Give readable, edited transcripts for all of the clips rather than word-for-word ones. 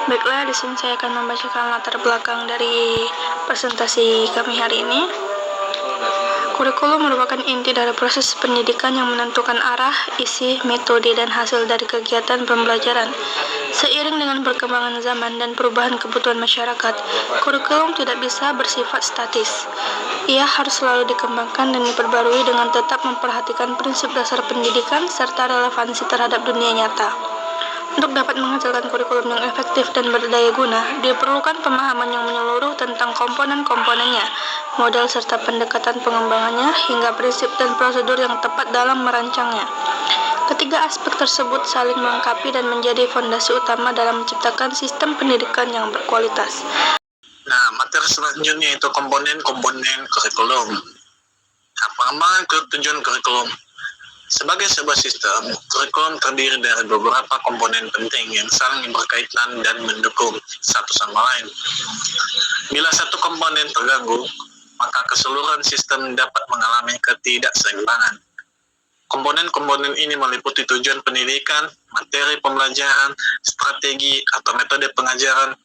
Baiklah, di sini saya akan membacakan latar belakang dari presentasi kami hari ini. Kurikulum merupakan inti dari proses pendidikan yang menentukan arah, isi, metode, dan hasil dari kegiatan pembelajaran. Seiring dengan perkembangan zaman dan perubahan kebutuhan masyarakat, kurikulum tidak bisa bersifat statis. Ia harus selalu dikembangkan dan diperbarui dengan tetap memperhatikan prinsip dasar pendidikan serta relevansi terhadap dunia nyata. Untuk dapat menghasilkan kurikulum yang efektif dan berdaya guna, diperlukan pemahaman yang menyeluruh tentang komponen-komponennya, model serta pendekatan pengembangannya, hingga prinsip dan prosedur yang tepat dalam merancangnya. Ketiga aspek tersebut saling melengkapi dan menjadi fondasi utama dalam menciptakan sistem pendidikan yang berkualitas. Nah, materi selanjutnya itu komponen-komponen kurikulum. Nah, pengembangan tujuan kurikulum. Sebagai sebuah sistem, kurikulum terdiri dari beberapa komponen penting yang saling berkaitan dan mendukung satu sama lain. Bila satu komponen terganggu, maka keseluruhan sistem dapat mengalami ketidakseimbangan. Komponen-komponen ini meliputi tujuan pendidikan, materi pembelajaran, strategi atau metode pengajaran,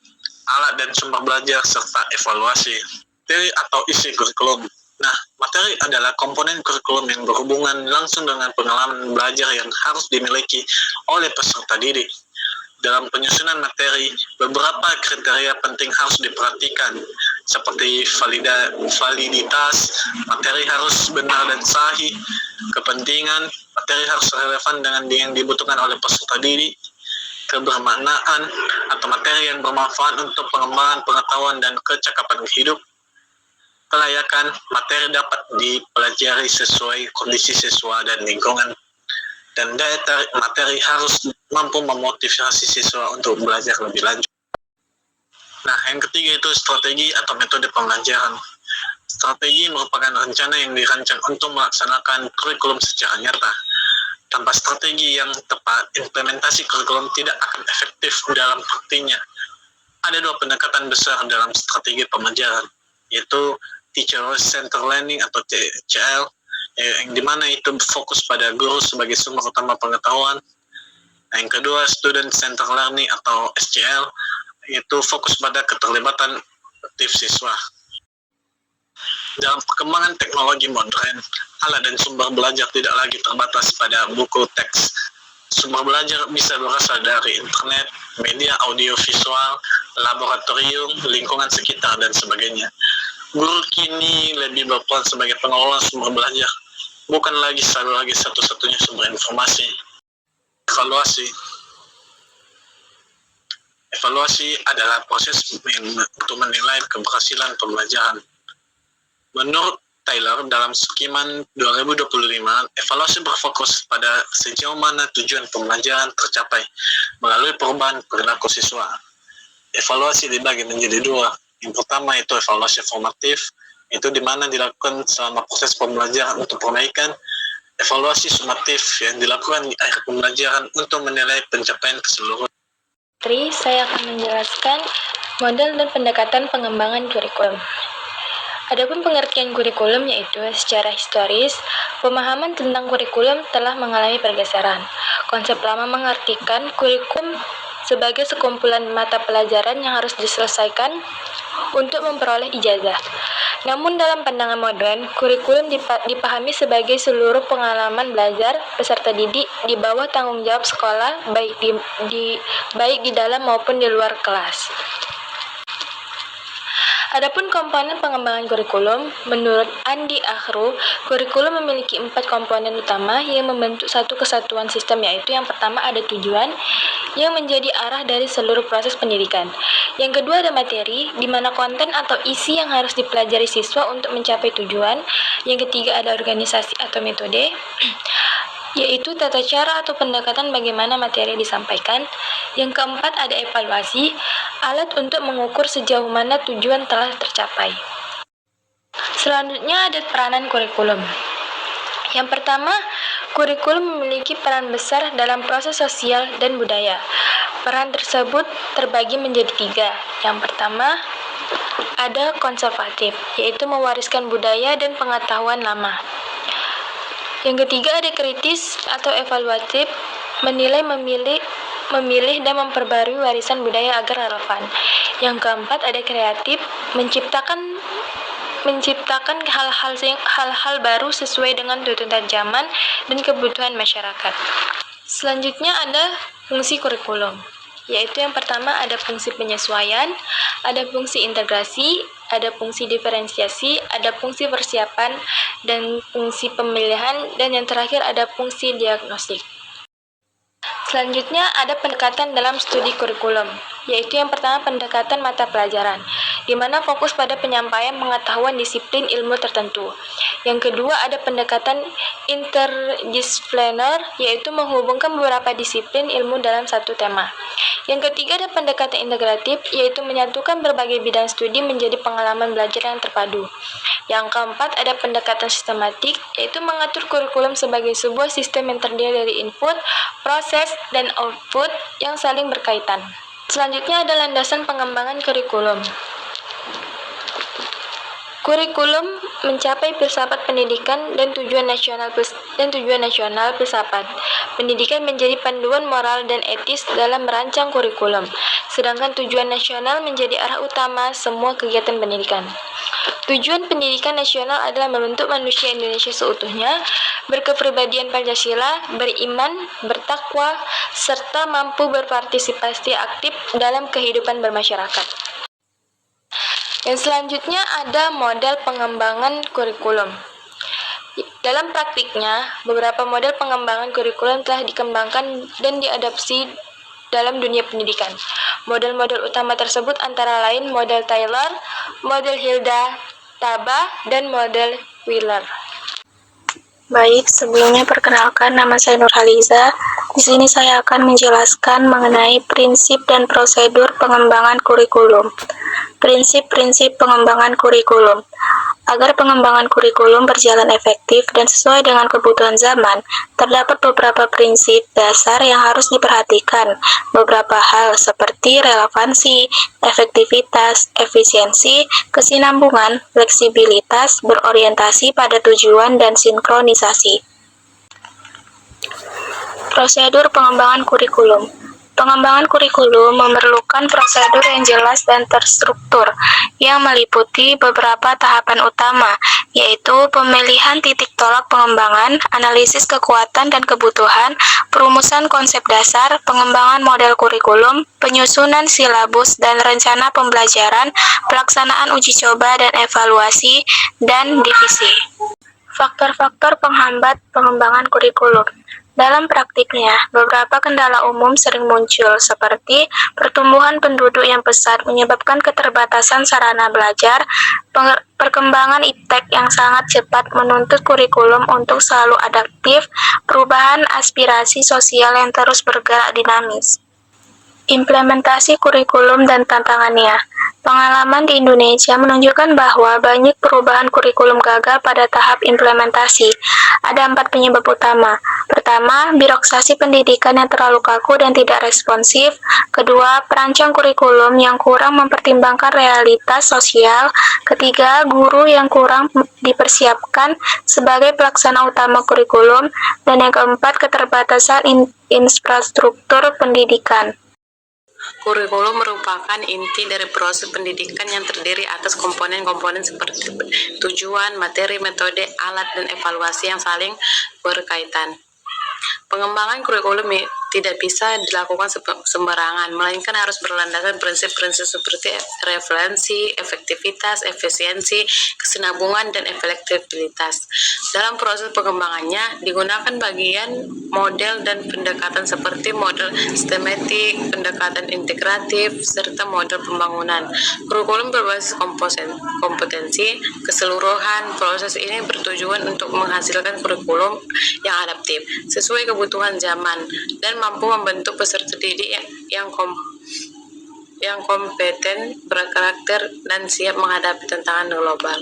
alat dan sumber belajar, serta evaluasi. Materi atau isi kurikulum. Nah, materi adalah komponen kurikulum yang berhubungan langsung dengan pengalaman belajar yang harus dimiliki oleh peserta didik. Dalam penyusunan materi, beberapa kriteria penting harus diperhatikan, seperti validitas, materi harus benar dan sahih, kepentingan, materi harus relevan dengan yang dibutuhkan oleh peserta didik, kebermaknaan, atau materi yang bermanfaat untuk pengembangan pengetahuan dan kecakapan hidup, kelayakan, materi dapat dipelajari sesuai kondisi siswa dan lingkungan, dan daya tarik materi harus mampu memotivasi siswa untuk belajar lebih lanjut. Nah, yang ketiga itu strategi atau metode pembelajaran. Strategi merupakan rencana yang dirancang untuk melaksanakan kurikulum secara nyata. Tanpa strategi yang tepat, implementasi kurikulum tidak akan efektif dalam praktiknya. Ada dua pendekatan besar dalam strategi pembelajaran, yaitu Teacher-Centered Learning atau TCL, yang dimana itu fokus pada guru sebagai sumber utama pengetahuan. Yang kedua, Student-Centered Learning atau SCL, yaitu fokus pada keterlibatan aktif siswa. Dalam perkembangan teknologi modern, alat dan sumber belajar tidak lagi terbatas pada buku teks. Sumber belajar bisa berasal dari internet, media audiovisual, laboratorium, lingkungan sekitar, dan sebagainya. Guru kini lebih berperan sebagai pengelola sumber belajar, bukan lagi satu-satunya sumber informasi. Evaluasi. Evaluasi adalah proses untuk menilai keberhasilan pembelajaran. Menurut Taylor, dalam Skiman 2025, evaluasi berfokus pada sejauh mana tujuan pembelajaran tercapai melalui perubahan perilaku siswa. Evaluasi dibagi menjadi dua. Yang pertama itu evaluasi formatif, itu di mana dilakukan selama proses pembelajaran untuk perbaikan. Evaluasi sumatif yang dilakukan di akhir pembelajaran untuk menilai pencapaian keseluruhan. Saya akan menjelaskan model dan pendekatan pengembangan kurikulum. Adapun pengertian kurikulum yaitu secara historis, pemahaman tentang kurikulum telah mengalami pergeseran. Konsep lama mengartikan kurikulum sebagai sekumpulan mata pelajaran yang harus diselesaikan untuk memperoleh ijazah. Namun dalam pandangan modern, kurikulum dipahami sebagai seluruh pengalaman belajar peserta didik di bawah tanggung jawab sekolah, baik di dalam maupun di luar kelas. Adapun komponen pengembangan kurikulum, menurut Andi Akhru, kurikulum memiliki 4 komponen utama yang membentuk satu kesatuan sistem, yaitu yang pertama ada tujuan, yang menjadi arah dari seluruh proses pendidikan. Yang kedua ada materi, di mana konten atau isi yang harus dipelajari siswa untuk mencapai tujuan. Yang ketiga ada organisasi atau metode, yaitu tata cara atau pendekatan bagaimana materi disampaikan. Yang keempat ada evaluasi, alat untuk mengukur sejauh mana tujuan telah tercapai. Selanjutnya ada peranan kurikulum. Yang pertama, kurikulum memiliki peran besar dalam proses sosial dan budaya. Peran tersebut terbagi menjadi 3. Yang pertama, ada konservatif, yaitu mewariskan budaya dan pengetahuan lama. Yang ketiga ada kritis atau evaluatif, menilai, memilih, memilih dan memperbarui warisan budaya agar relevan. Yang keempat, ada kreatif, menciptakan hal-hal baru sesuai dengan tuntutan zaman dan kebutuhan masyarakat. Selanjutnya ada fungsi kurikulum, yaitu yang pertama ada fungsi penyesuaian, ada fungsi integrasi, ada fungsi diferensiasi, ada fungsi persiapan, dan fungsi pemilihan, dan yang terakhir ada fungsi diagnostik. Selanjutnya ada pendekatan dalam studi kurikulum, yaitu yang pertama pendekatan mata pelajaran, di mana fokus pada penyampaian pengetahuan disiplin ilmu tertentu. Yang kedua ada pendekatan interdisipliner, yaitu menghubungkan beberapa disiplin ilmu dalam satu tema. Yang ketiga ada pendekatan integratif, yaitu menyatukan berbagai bidang studi menjadi pengalaman belajar yang terpadu. Yang keempat ada pendekatan sistematik, yaitu mengatur kurikulum sebagai sebuah sistem yang terdiri dari input, proses, dan output yang saling berkaitan. Selanjutnya ada landasan pengembangan kurikulum. Kurikulum mencapai filsafat pendidikan dan tujuan nasional filsafat. Pendidikan menjadi panduan moral dan etis dalam merancang kurikulum, sedangkan tujuan nasional menjadi arah utama semua kegiatan pendidikan. Tujuan pendidikan nasional adalah membentuk manusia Indonesia seutuhnya, berkepribadian Pancasila, beriman, bertakwa, serta mampu berpartisipasi aktif dalam kehidupan bermasyarakat. Yang selanjutnya ada model pengembangan kurikulum. Dalam praktiknya, beberapa model pengembangan kurikulum telah dikembangkan dan diadopsi dalam dunia pendidikan. Model-model utama tersebut antara lain model Taylor, model Hilda Taba, dan model Wheeler. Baik, sebelumnya perkenalkan nama saya Nurhaliza. Di sini saya akan menjelaskan mengenai prinsip dan prosedur pengembangan kurikulum. Prinsip-prinsip pengembangan kurikulum. Agar pengembangan kurikulum berjalan efektif dan sesuai dengan kebutuhan zaman, terdapat beberapa prinsip dasar yang harus diperhatikan. Beberapa hal seperti relevansi, efektivitas, efisiensi, kesinambungan, fleksibilitas, berorientasi pada tujuan, dan sinkronisasi. Prosedur pengembangan kurikulum. Pengembangan kurikulum memerlukan prosedur yang jelas dan terstruktur, yang meliputi beberapa tahapan utama, yaitu pemilihan titik tolak pengembangan, analisis kekuatan dan kebutuhan, perumusan konsep dasar, pengembangan model kurikulum, penyusunan silabus dan rencana pembelajaran, pelaksanaan uji coba dan evaluasi, dan divisi. Faktor-faktor penghambat pengembangan kurikulum. Dalam praktiknya, beberapa kendala umum sering muncul, seperti pertumbuhan penduduk yang pesat menyebabkan keterbatasan sarana belajar, perkembangan iptek yang sangat cepat menuntut kurikulum untuk selalu adaptif, perubahan aspirasi sosial yang terus bergerak dinamis. Implementasi kurikulum dan tantangannya. Pengalaman di Indonesia menunjukkan bahwa banyak perubahan kurikulum gagal pada tahap implementasi. Ada 4 penyebab utama. Pertama, birokrasi pendidikan yang terlalu kaku dan tidak responsif. Kedua, perancang kurikulum yang kurang mempertimbangkan realitas sosial. Ketiga, guru yang kurang dipersiapkan sebagai pelaksana utama kurikulum. Dan yang keempat, keterbatasan infrastruktur pendidikan. Kurikulum merupakan inti dari proses pendidikan yang terdiri atas komponen-komponen seperti tujuan, materi, metode, alat, dan evaluasi yang saling berkaitan. Pengembangan kurikulum tidak bisa dilakukan sembarangan, melainkan harus berlandaskan prinsip-prinsip seperti referensi, efektivitas, efisiensi, kesinambungan, dan fleksibilitas. Dalam proses pengembangannya, digunakan bagian model dan pendekatan seperti model sistematik, pendekatan integratif, serta model pembangunan. Kurikulum berbasis kompetensi keseluruhan. Proses ini bertujuan untuk menghasilkan kurikulum yang adaptif, sesuai kebutuhan zaman, dan mampu membentuk peserta didik yang kompeten, berkarakter, dan siap menghadapi tantangan global.